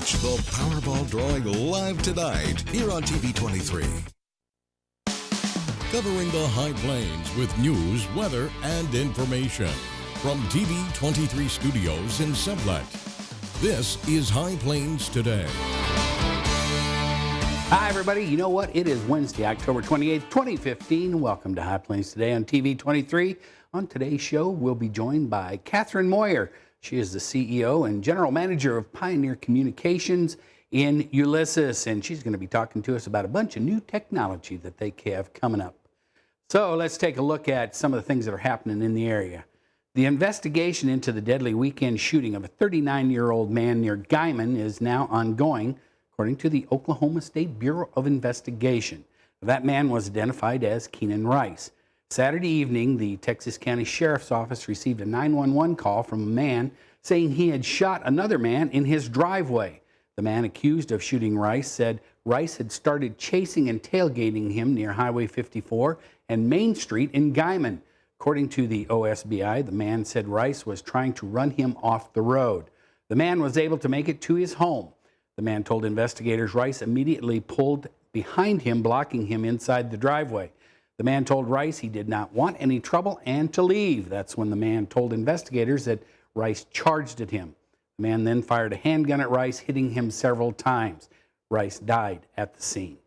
Watch the Powerball drawing live tonight here on TV23. Covering the High Plains with news, weather, and information. From TV23 Studios in Sublet, this is High Plains Today. Hi, everybody. You know what? It is Wednesday, October 28th, 2015. Welcome to High Plains Today on TV23. On today's show, we'll be joined by Catherine Moyer. She is the CEO and General Manager of PioneerCommunications in Ulysses, and she's going to be talking to us about a bunch of new technology that they have coming up. So let's take a look at some of the things that are happening in the area. The investigation into the deadly weekend shooting of a 39-year-old man near Guyman is now ongoing, according to the Oklahoma State Bureau of Investigation. That man was identified as Keenan Rice. Saturday evening, the Texas County Sheriff's Office received a 911 call from a man saying he had shot another man in his driveway. The man accused of shooting Rice said Rice had started chasing and tailgating him near Highway 54 and Main Street in Guyman. According to the OSBI, the man said Rice was trying to run him off the road. The man was able to make it to his home. The man told investigators Rice immediately pulled behind him, blocking him inside the driveway. The man told Rice he did not want any trouble and to leave. That's when the man told investigators that Rice charged at him. The man then fired a handgun at Rice, hitting him several times. Rice died at the scene.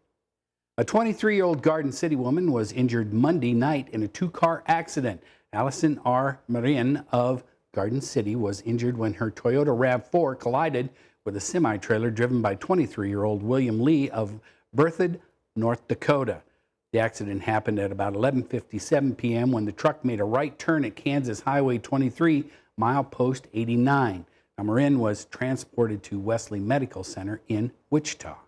A 23-year-old Garden City woman was injured Monday night in a two-car accident. Allison R. Marin of Garden City was injured when her Toyota RAV4 collided with a semi-trailer driven by 23-year-old William Lee of Berthoud, North Dakota. The accident happened at about 11:57 p.m. when the truck made a right turn at Kansas Highway 23, milepost 89. Now, Marin was transported to Wesley Medical Center in Wichita.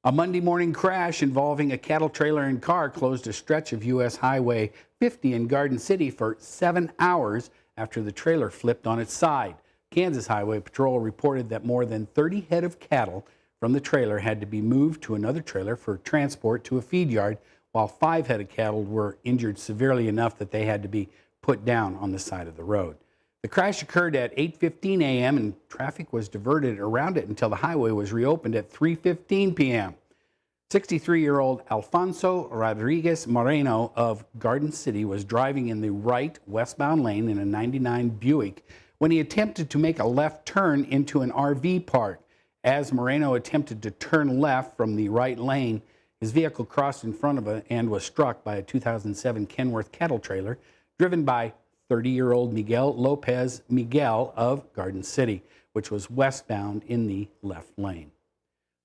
A Monday morning crash involving a cattle trailer and car closed a stretch of U.S. Highway 50 in Garden City for 7 hours after the trailer flipped on its side. Kansas Highway Patrol reported that more than 30 head of cattle from the trailer had to be moved to another trailer for transport to a feed yard, while 5 head of cattle were injured severely enough that they had to be put down on the side of the road. The crash occurred at 8:15 a.m. and traffic was diverted around it until the highway was reopened at 3:15 p.m. 63-year-old Alfonso Rodriguez Moreno of Garden City was driving in the right westbound lane in a 99 Buick when he attempted to make a left turn into an RV park. As Moreno attempted to turn left from the right lane, his vehicle crossed in front of it and was struck by a 2007 Kenworth cattle trailer driven by 30-year-old Miguel Lopez Miguel of Garden City, which was westbound in the left lane.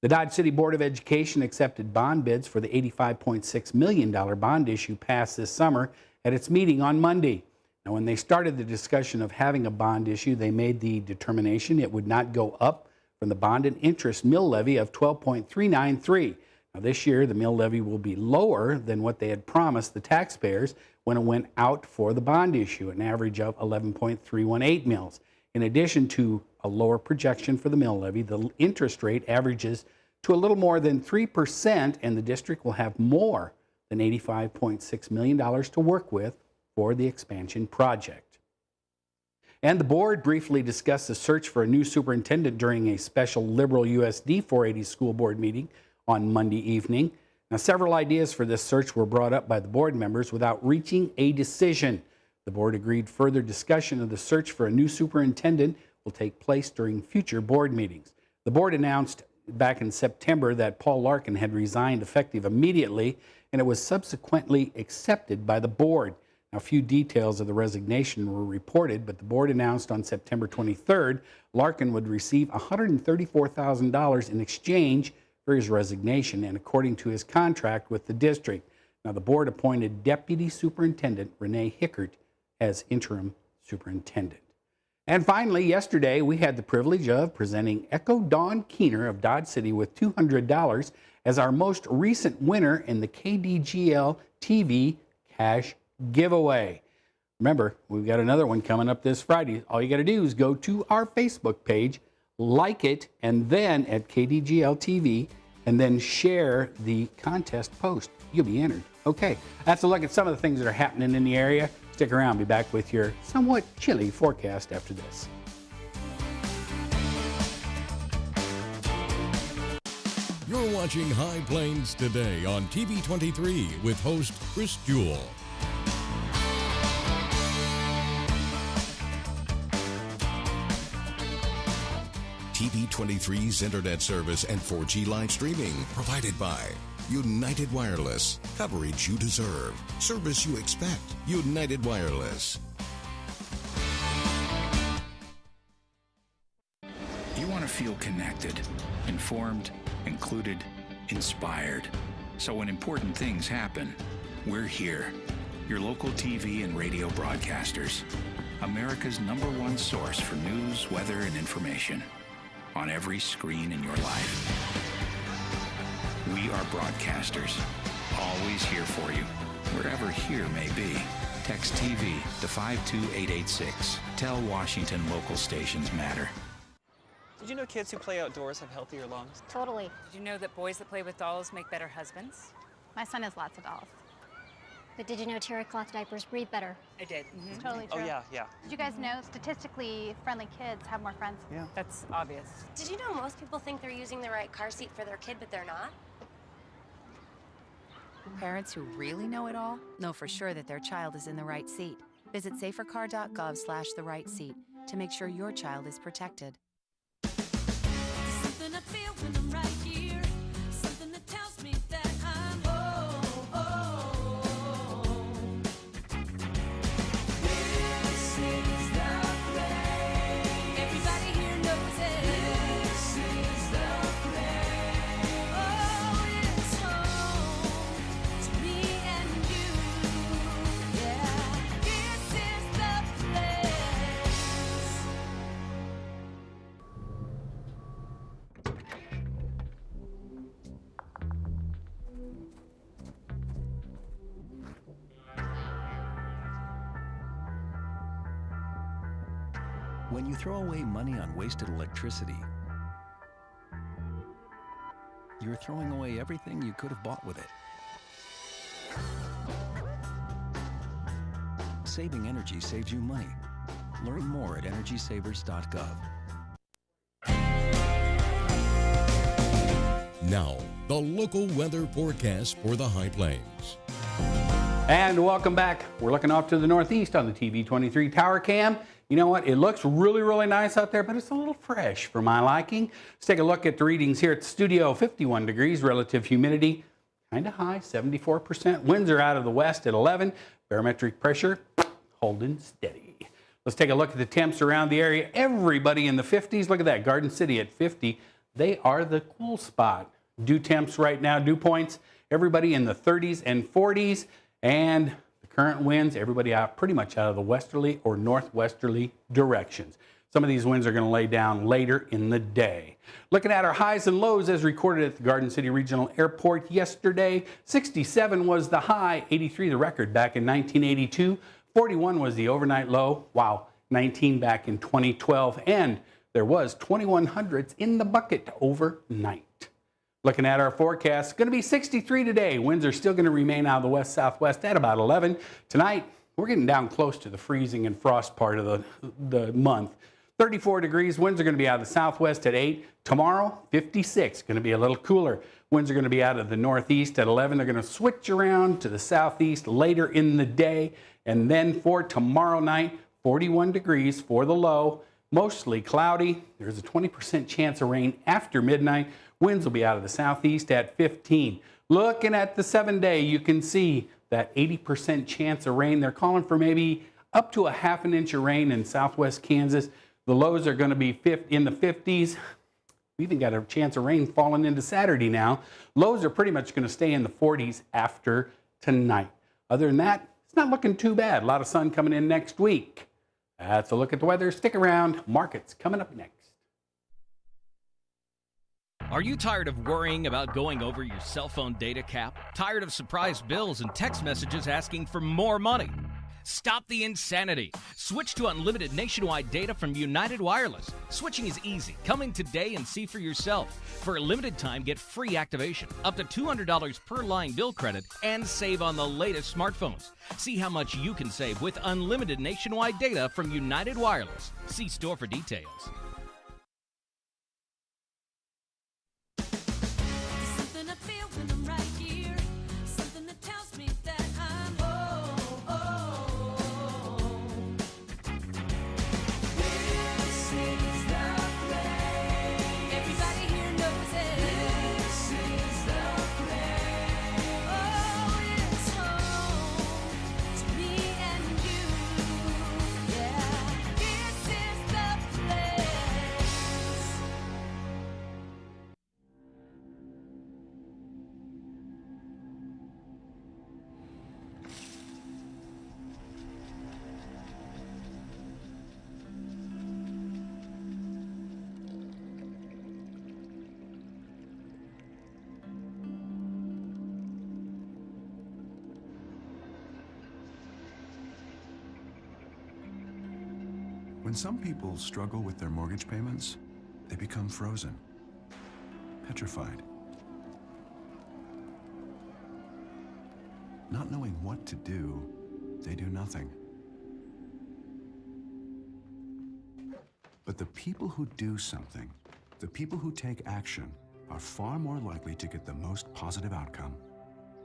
The Dodge City Board of Education accepted bond bids for the $85.6 million bond issue passed this summer at its meeting on Monday. Now, when they started the discussion of having a bond issue, they made the determination it would not go up from the bond and interest mill levy of 12.393. Now, this year, the mill levy will be lower than what they had promised the taxpayers when it went out for the bond issue, an average of 11.318 mills. In addition to a lower projection for the mill levy, the interest rate averages to a little more than 3%, and the district will have more than $85.6 million to work with for the expansion project. And the board briefly discussed the search for a new superintendent during a special Liberal USD 480 school board meeting on Monday evening. Now, several ideas for this search were brought up by the board members without reaching a decision. The board agreed further discussion of the search for a new superintendent will take place during future board meetings. The board announced back in September that Paul Larkin had resigned effective immediately, and it was subsequently accepted by the board. Now, a few details of the resignation were reported, but the board announced on September 23rd Larkin would receive $134,000 in exchange for his resignation and according to his contract with the district. Now, the board appointed Deputy Superintendent Renee Hickert as interim superintendent. And finally, yesterday, we had the privilege of presenting Echo Dawn Keener of Dodge City with $200 as our most recent winner in the KDGL TV cash giveaway. Remember, we've got another one coming up this Friday. All you got to do is go to our Facebook page, like it, and then at KDGL TV, and then share the contest post. You'll be entered. Okay, that's a look at some of the things that are happening in the area. Stick around. I'll be back with your somewhat chilly forecast after this. watching High Plains Today on TV23 with host Chris Jewell. TV23's internet service and 4G live streaming provided by United Wireless. Coverage you deserve. Service you expect. United Wireless. You want to feel connected, informed, included, inspired. So when important things happen, we're here. Your local TV and radio broadcasters. America's #1 source for news, weather, and information. On every screen in your life. We are broadcasters, always here for you, wherever here may be. Text TV to 52886. Tell Washington local stations matter. Did you know kids who play outdoors have healthier lungs? Totally. Did you know that boys that play with dolls make better husbands? My son has lots of dolls. But did you know terry cloth diapers breathe better? I did. It's totally true. Oh, yeah. Did you guys know statistically friendly kids have more friends? Yeah. That's obvious. Did you know most people think they're using the right car seat for their kid, but they're not? Parents who really know it all know for sure that their child is in the right seat. Visit safercar.gov/the-right-seat to make sure your child is protected. Something I feel when I'm right here. Something that tells me that I'm This is the place. Everybody here knows it. This is the place. Oh, it's home to me and you. Yeah, this is the place. When you throw away money on wasted electricity, you're throwing away everything you could have bought with it. Saving energy saves you money. Learn more at energysavers.gov. Now, the local weather forecast for the High Plains. And welcome back. We're looking off to the northeast on the TV23 tower cam. You know what? It looks really, really nice out there, but it's a little fresh for my liking. Let's take a look at the readings here at the studio. 51 degrees, relative humidity kind of high, 74%. Winds are out of the west at 11. Barometric pressure holding steady. Let's take a look at the temps around the area. Everybody in the 50s. Look at that. Garden City at 50. They are the cool spot. Dew temps right now, dew points. Everybody in the 30s and 40s. And the current winds, everybody out pretty much out of the westerly or northwesterly directions. Some of these winds are going to lay down later in the day. Looking at our highs and lows as recorded at the Garden City Regional Airport yesterday. 67 was the high, 83 the record back in 1982. 41 was the overnight low. Wow, 19 back in 2012. And there was 2100s in the bucket overnight. Looking at our forecast, it's going to be 63 today. Winds are still going to remain out of the west-southwest at about 11. Tonight, we're getting down close to the freezing and frost part of the month. 34 degrees. Winds are going to be out of the southwest at 8. Tomorrow, 56. Going to be a little cooler. Winds are going to be out of the northeast at 11. They're going to switch around to the southeast later in the day. And then for tomorrow night, 41 degrees for the low. Mostly cloudy. There's a 20% chance of rain after midnight. Winds will be out of the southeast at 15. Looking at the 7-day, you can see that 80% chance of rain. They're calling for maybe up to a half an inch of rain in southwest Kansas. The lows are going to be in the 50s. We even got a chance of rain falling into Saturday now. Lows are pretty much going to stay in the 40s after tonight. Other than that, it's not looking too bad. A lot of sun coming in next week. That's a look at the weather. Stick around. Markets coming up next. Are you tired of worrying about going over your cell phone data cap? Tired of surprise bills and text messages asking for more money? Stop the insanity. Switch to unlimited nationwide data from United Wireless. Switching is easy. Come in today and see for yourself. For a limited time, get free activation, up to $200 per line bill credit, and save on the latest smartphones. See how much you can save with unlimited nationwide data from United Wireless. See store for details. When some people struggle with their mortgage payments, they become frozen, petrified. Not knowing what to do, they do nothing. But the people who do something, the people who take action, are far more likely to get the most positive outcome.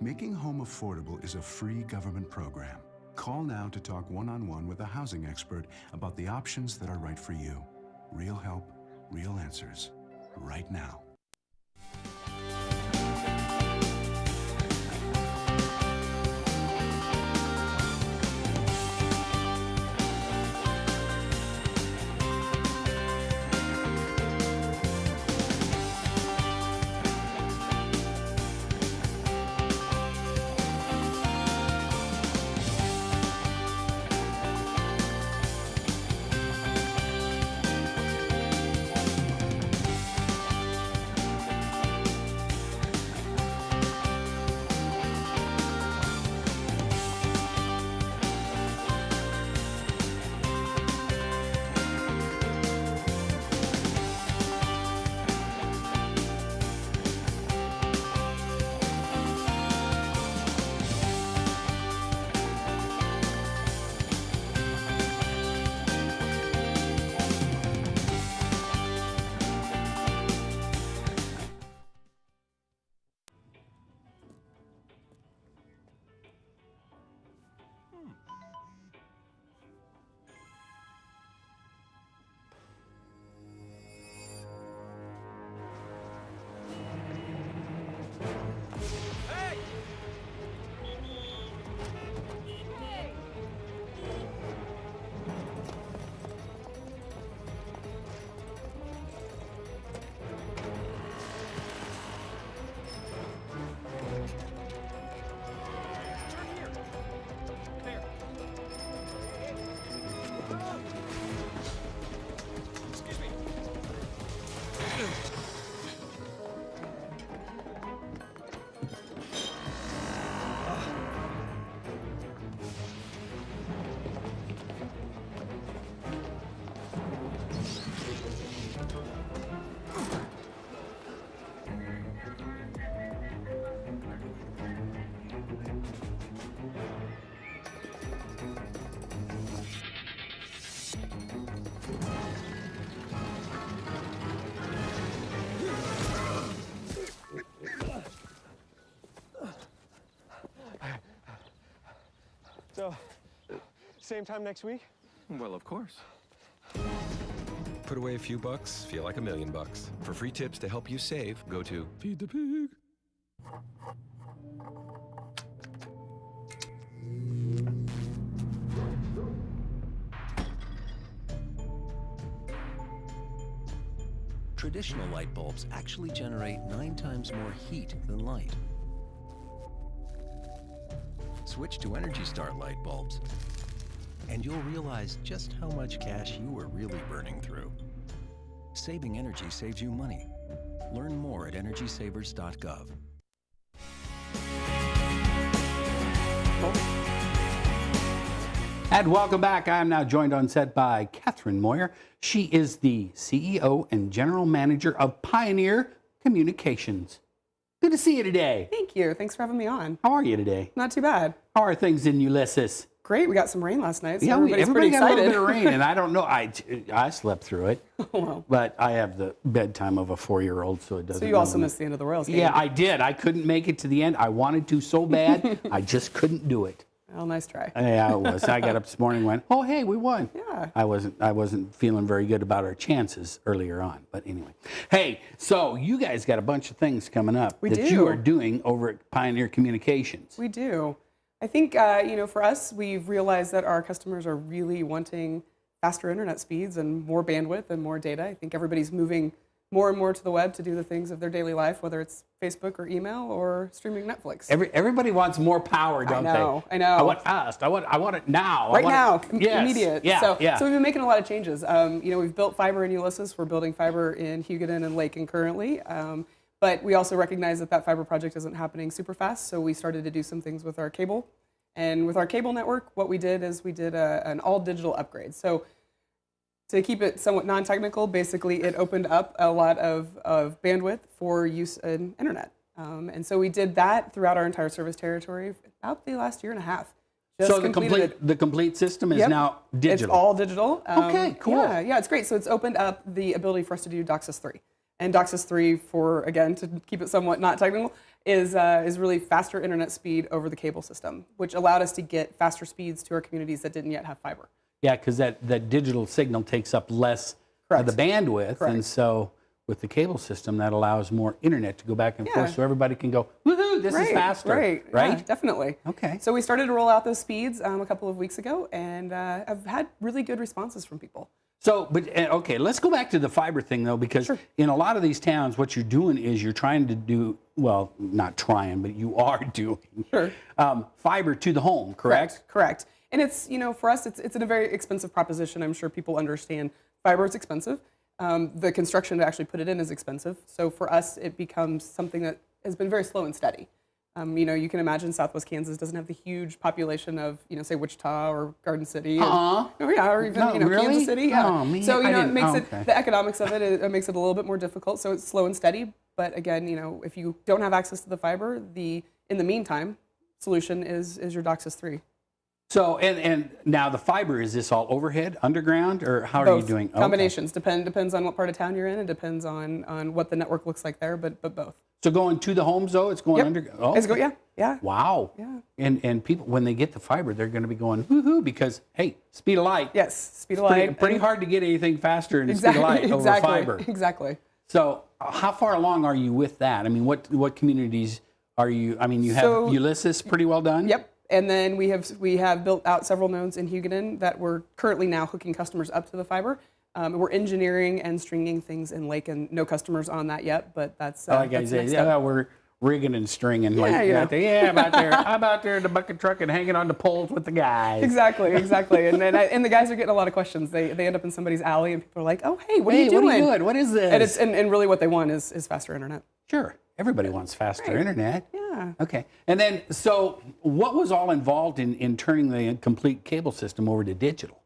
Making home affordable is a free government program. Call now to talk one-on-one with a housing expert about the options that are right for you. Real help, real answers, right now. So, same time next week? Well, of course. Put away a few bucks, feel like $1 million. For free tips to help you save, go to Feed the Pig. Traditional light bulbs actually generate 9 times more heat than light. Switch to Energy Star light bulbs, and you'll realize just how much cash you are really burning through. Saving energy saves you money. Learn more at EnergySavers.gov. And welcome back. I am now joined on set by Catherine Moyer. She is the CEO and General Manager of Pioneer Communications. Good to see you today. Thank you. Thanks for having me on. How are you today? Not too bad. How are things in Ulysses? Great. We got some rain last night, so yeah, everybody's everybody pretty got excited. a little bit of rain, and I don't know. I slept through it, Well, but I have the bedtime of a 4-year-old, so it doesn't. so you also missed the end of the Royals game. Yeah, I did. I couldn't make it to the end. I wanted to so bad, I just couldn't do it. Well, nice try. Yeah, it was. I got up this morning and went, oh, hey, we won. Yeah. I wasn't feeling very good about our chances earlier on. But anyway. Hey, so you guys got a bunch of things coming up you are doing over at Pioneer Communications. We do. I think, for us, we've realized that our customers are really wanting faster internet speeds and more bandwidth and more data. I think everybody's moving more and more to the web to do the things of their daily life, whether it's Facebook or email or streaming Netflix. Everybody wants more power, don't they? I know. I want fast. I want it now. Right now, yes. immediate. Yeah, so yeah. we've been making a lot of changes. We've built fiber in Ulysses. We're building fiber in Hugoton and Lakin currently. But we also recognize that fiber project isn't happening super fast, so we started to do some things with our cable. And with our cable network, what we did is we did an all-digital upgrade. So To keep it somewhat non-technical, basically it opened up a lot of bandwidth for use in internet. And so we did that throughout our entire service territory about the last year and a half. So the complete system is now digital? It's all digital. Okay, cool. Yeah, it's great. So it's opened up the ability for us to do DOCSIS 3. And DOCSIS 3, for, again, to keep it somewhat not technical, is really faster internet speed over the cable system, which allowed us to get faster speeds to our communities that didn't yet have fiber. Yeah, because that digital signal takes up less of the bandwidth, and so with the cable system, that allows more internet to go back and forth, so everybody can go, woohoo, this is faster. Right? Yeah, definitely. Okay. So we started to roll out those speeds a couple of weeks ago, and I've had really good responses from people. So, but okay, let's go back to the fiber thing though, because in a lot of these towns, what you're doing is you're trying to do, well, not trying, but you are doing fiber to the home, correct? Correct. And it's, for us, it's a very expensive proposition. I'm sure people understand fiber is expensive. The construction to actually put it in is expensive. So for us, it becomes something that has been very slow and steady. You can imagine Southwest Kansas doesn't have the huge population of, say Wichita or Garden City. Or even, Kansas City. Yeah. Oh, man, so, it makes the economics of it makes it a little bit more difficult. So it's slow and steady. But again, if you don't have access to the fiber, in the meantime, solution is your DOCSIS 3. So, and now the fiber, is this all overhead, underground, or how are you doing? Combinations. Depends on what part of town you're in. It depends on what the network looks like there, but both. So going to the homes, though, it's going underground? Oh, yeah. Wow. Yeah. And people, when they get the fiber, they're going to be going, woohoo, because, hey, speed of light. Yes, speed of light. Pretty hard to get anything faster than speed of light over fiber. Exactly. So how far along are you with that? I mean, what communities are you, you have Ulysses pretty well done? Yep. And then we have built out several nodes in Hugoton that we're currently now hooking customers up to the fiber. We're engineering and stringing things in Lake, and no customers on that yet, but that's like I say, we're rigging and stringing. Like, I'm out there in the bucket truck and hanging on the poles with the guys. Exactly. And the guys are getting a lot of questions. They end up in somebody's alley, and people are like, "Oh, hey, what are you doing? What is this?" And really what they want is faster internet. Sure. Everybody wants faster internet. Yeah. Okay. And then, so what was all involved in turning the complete cable system over to digital?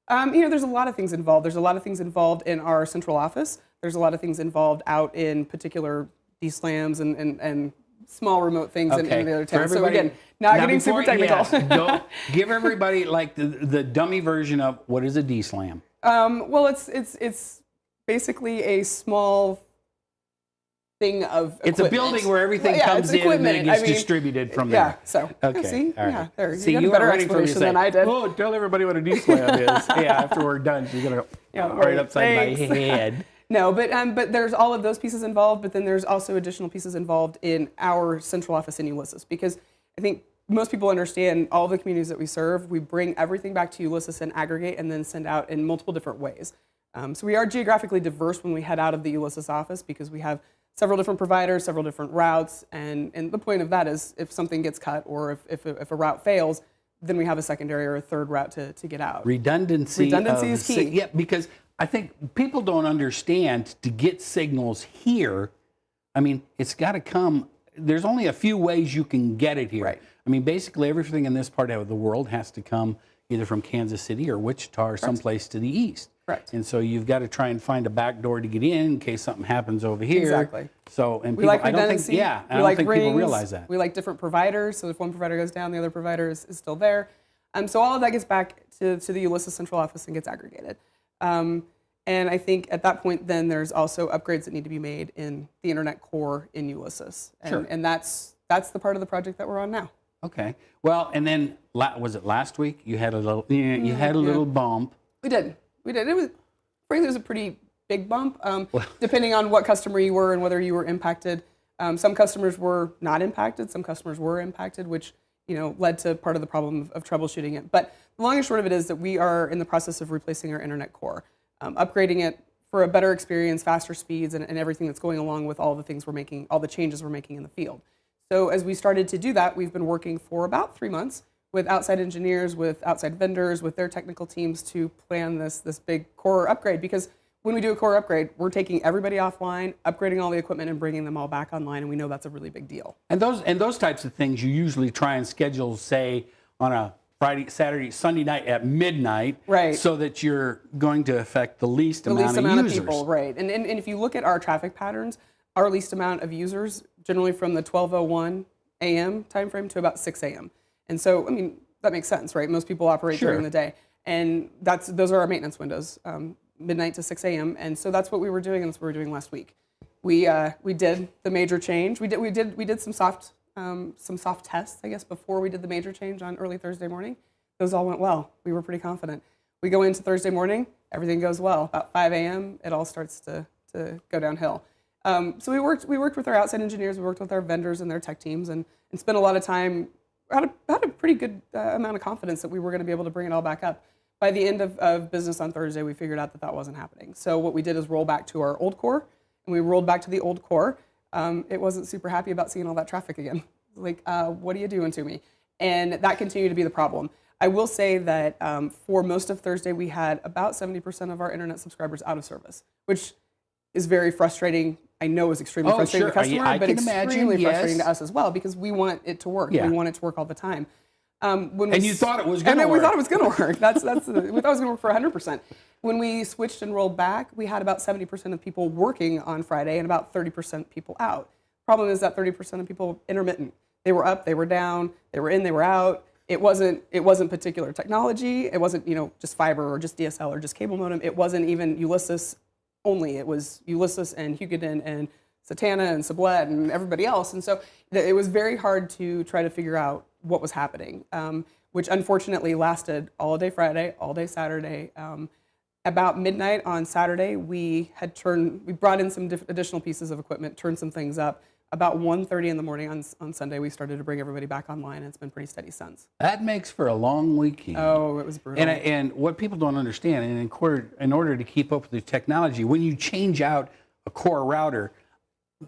There's a lot of things involved. There's a lot of things involved in our central office. There's a lot of things involved out in particular DSLAMs and small remote things in the other towns. So again, not getting super technical. Give everybody like the dummy version of what is a DSLAM. Well, it's basically a small thing of equipment. It's a building where everything comes in and then gets distributed from there. Yeah, so. Okay. See? All right. Yeah, there. See, you got a better explanation than I did. Oh, tell everybody what a DSLAM is. Yeah, after we're done, she's going to go right upside my head. No, but there's all of those pieces involved, but then there's also additional pieces involved in our central office in Ulysses, because I think most people understand all the communities that we serve, we bring everything back to Ulysses and aggregate and then send out in multiple different ways. So we are geographically diverse when we head out of the Ulysses office, because we have several different providers, several different routes, and the point of that is if something gets cut or if a route fails, then we have a secondary or a third route to get out. Redundancy is key. Yeah, because I think people don't understand to get signals here, it's got to come, there's only a few ways you can get it here. Right. Basically everything in this part of the world has to come either from Kansas City or Wichita or someplace to the east. Correct. And so you've got to try and find a back door to get in case something happens over here. Exactly. So, and we people, like I don't redundancy. I don't think people realize that. We like different providers, so if one provider goes down, the other provider is still there. So all of that gets back to the Ulysses central office and gets aggregated. And I think at that point, then there's also upgrades that need to be made in the internet core in Ulysses. And that's the part of the project that we're on now. Okay. Well, and then was it last week? You had a little little bump. We did. Frankly, it was a pretty big bump, depending on what customer you were and whether you were impacted. Some customers were not impacted. Some customers were impacted, which led to part of the problem of troubleshooting it. But the long and short of it is that we are in the process of replacing our internet core, upgrading it for a better experience, faster speeds, and everything that's going along with all the things we're making, all the changes we're making in the field. So as we started to do that, we've been working for about 3 months with outside engineers, with outside vendors, with their technical teams to plan this big core upgrade. Because when we do a core upgrade, we're taking everybody offline, upgrading all the equipment, and bringing them all back online, and we know that's a really big deal. And those types of things you usually try and schedule, say, on a Friday, Saturday, Sunday night at midnight, Right. so that you're going to affect the least amount of users. Of people, right. And if you look at our traffic patterns, our least amount of users, generally from the 12:01 a.m. timeframe to about 6 a.m. And so, I mean, that makes sense, right? Most people operate during the day. And those are our maintenance windows, midnight to 6 a.m. And so that's what we were doing, and that's what we were doing last week. We did the major change. We did some soft tests, I guess, before we did the major change on early Thursday morning. Those all went well. We were pretty confident. We go into Thursday morning, everything goes well. About 5 a.m., it all starts to go downhill. So we worked with our outside engineers, we worked with our vendors and their tech teams, and spent a lot of time. Had a pretty good amount of confidence that we were going to be able to bring it all back up. By the end of business on Thursday, we figured out that wasn't happening. So what we did is roll back to our old core, and we rolled back to the old core. It wasn't super happy about seeing all that traffic again. Like, what are you doing to me? And that continued to be the problem. I will say that for most of Thursday, we had about 70% of our internet subscribers out of service, which is very frustrating. I know is extremely frustrating to the customer, but extremely frustrating to us as well, because we want it to work. We want it to work all the time. And you thought it was going to work. We thought it was going to work. We thought it was going to work for 100%. When we switched and rolled back, we had about 70% of people working on Friday and about 30% people out. Problem is that 30% of people intermittent. They were up, they were down, they were in, they were out. It wasn't particular technology. It wasn't just fiber or just DSL or just cable modem. It wasn't even Ulysses only. It was Ulysses and Hugoton and Satana and Sublet and everybody else. And so it was very hard to try to figure out what was happening, which unfortunately lasted all day Friday, all day Saturday. About midnight on Saturday, we brought in some additional pieces of equipment, turned some things up. About 1:30 in the morning on Sunday, we started to bring everybody back online, and it's been pretty steady since. That makes for a long weekend. Oh, it was brutal. And what people don't understand, and in order to keep up with the technology, when you change out a core router,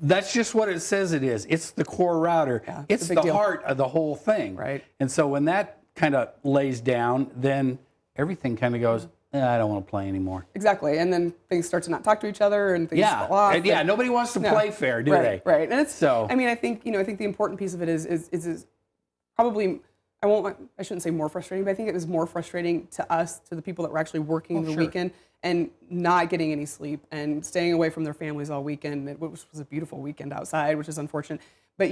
that's just what it says it is. It's the core router. Yeah, it's the heart of the whole thing. Right. And so when that kind of lays down, then everything kind of goes, I don't want to play anymore. Exactly. And then things start to not talk to each other, and things fall off. And nobody wants to play fair, do they? Right. And it's so. I mean, I think the important piece of it is probably, I shouldn't say more frustrating, but I think it was more frustrating to us, to the people that were actually working the weekend and not getting any sleep and staying away from their families all weekend. It was a beautiful weekend outside, which is unfortunate. But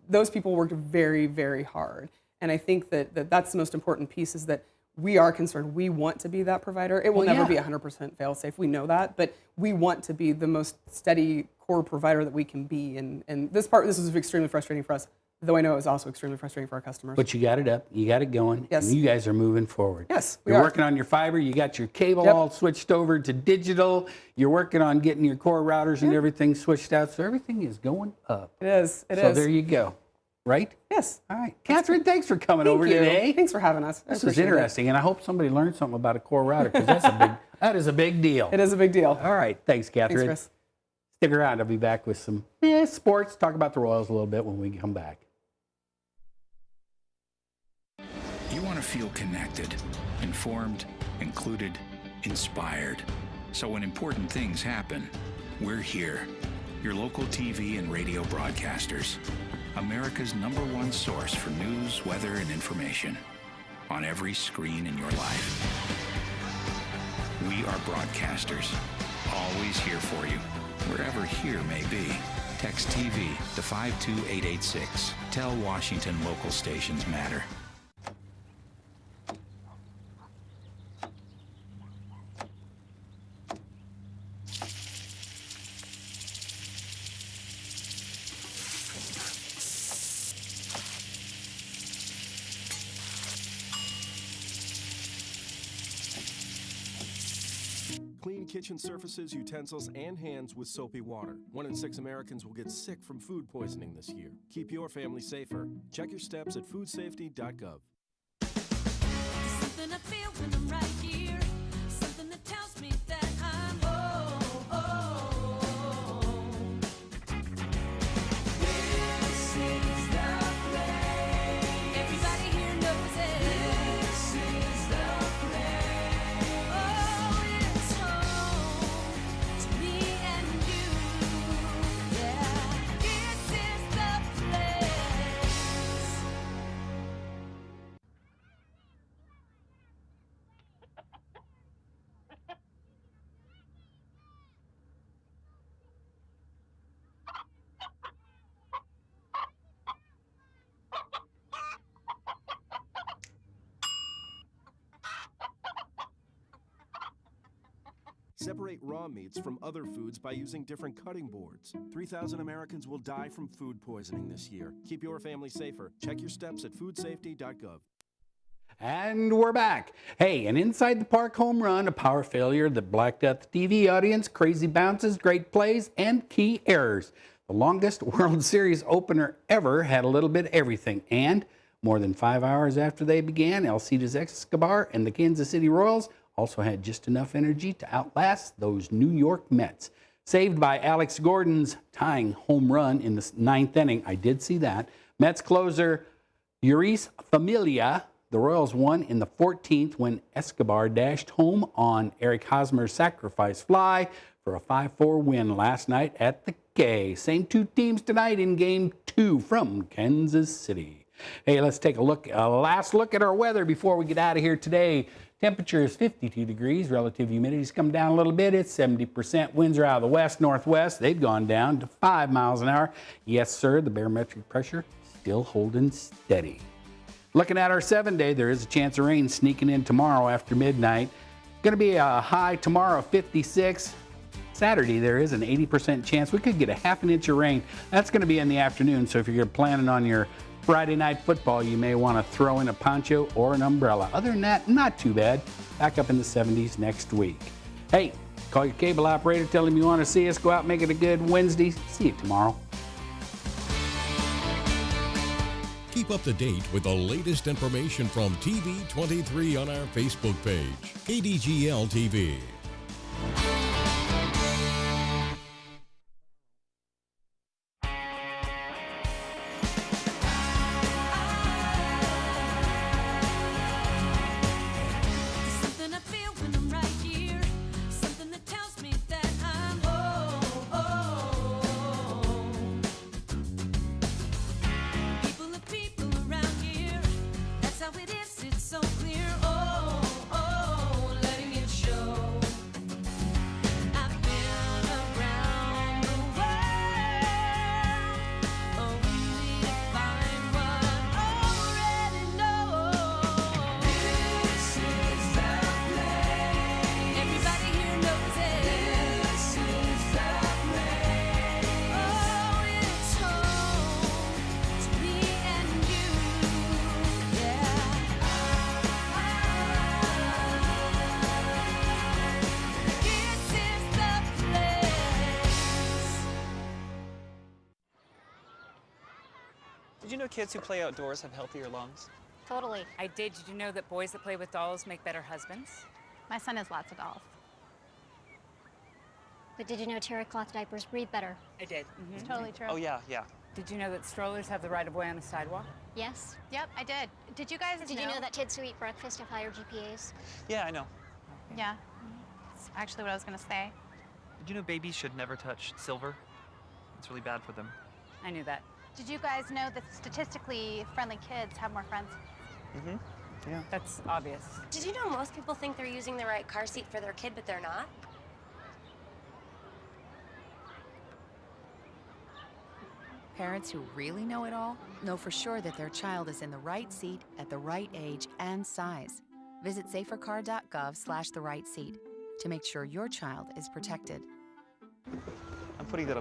those people worked very, very hard. And I think that's the most important piece, is that we are concerned. We want to be that provider. It will never be 100% fail-safe. We know that, but we want to be the most steady core provider that we can be. And this was extremely frustrating for us, though I know it was also extremely frustrating for our customers. But you got it up, you got it going, and you guys are moving forward. Yes, You're working on your fiber, you got your cable all switched over to digital, you're working on getting your core routers and everything switched out, so everything is going up. It is. So there you go. Right? Yes. All right. Catherine, thanks for coming over today. Thanks for having us. This was interesting, and I hope somebody learned something about a core router, because that is a big deal. It is a big deal. All right. Thanks, Catherine. Thanks, Chris. Stick around. I'll be back with some sports, talk about the Royals a little bit when we come back. You want to feel connected, informed, included, inspired. So when important things happen, we're here. Your local TV and radio broadcasters. America's #1 source for news, weather, and information. On every screen in your life. We are broadcasters. Always here for you. Wherever here may be. Text TV to 52886. Tell Washington local stations matter. Clean kitchen surfaces, utensils, and hands with soapy water. 1 in 6 Americans will get sick from food poisoning this year. Keep your family safer. Check your steps at foodsafety.gov. Something I feel when I'm right here. Something that tells me that I'm This is the place. Everybody here knows it. This is the place. Oh, it's home to me and you. Yeah, this is the place. Separate raw meats from other foods by using different cutting boards. 3,000 Americans will die from food poisoning this year. Keep your family safer. Check your steps at foodsafety.gov. And we're back. Hey, an inside the park home run, a power failure that blacked out the TV audience, crazy bounces, great plays, and key errors. The longest World Series opener ever had a little bit of everything. And more than 5 hours after they began, Alcides Escobar and the Kansas City Royals also had just enough energy to outlast those New York Mets. Saved by Alex Gordon's tying home run in the 9th inning. I did see that. Mets closer Uris Familia. The Royals won in the 14th when Escobar dashed home on Eric Hosmer's sacrifice fly for a 5-4 win last night at the K. Same two teams tonight in Game 2 from Kansas City. Hey, let's take a last look at our weather before we get out of here today. Temperature is 52 degrees. Relative humidity's come down a little bit. It's 70%. Winds are out of the west-northwest. They've gone down to 5 miles an hour. Yes, sir, the barometric pressure still holding steady. Looking at our 7-day, there is a chance of rain sneaking in tomorrow after midnight. Going to be a high tomorrow of 56. Saturday, there is an 80% chance we could get a ½ inch of rain. That's going to be in the afternoon, so if you're planning on your Friday night football, you may want to throw in a poncho or an umbrella. Other than that, not too bad. Back up in the 70s next week. Hey, call your cable operator, tell him you want to see us. Go out, make it a good Wednesday. See you tomorrow. Keep up to date with the latest information from TV23 on our Facebook page, KDGL TV. Something I feel when I'm right here, something that tells me that I'm people are people around here. That's how it is, it's so clear. Letting it show. I've been around the world, only to find what I already know. This is the place. Everybody here knows it. This is the place. Oh, it's home to me and you. Yeah. This is the place. Did you know kids who play outdoors have healthier lungs? Totally. I did. Did you know that boys that play with dolls make better husbands? My son has lots of dolls. But did you know terry cloth diapers breathe better? I did. It's totally true. Oh, yeah. Did you know that strollers have the right of way on the sidewalk? Yes. Yep, I did. Did you guys Did you know that kids who eat breakfast have higher GPAs? Yeah, I know. Yeah. That's actually what I was going to say. Did you know babies should never touch silver? It's really bad for them. I knew that. Did you guys know that statistically friendly kids have more friends? Mm-hmm. Yeah. That's obvious. Did you know most people think they're using the right car seat for their kid, but they're not? Parents who really know it all know for sure that their child is in the right seat at the right age and size. Visit safercar.gov/the right seat to make sure your child is protected. I'm putting that on.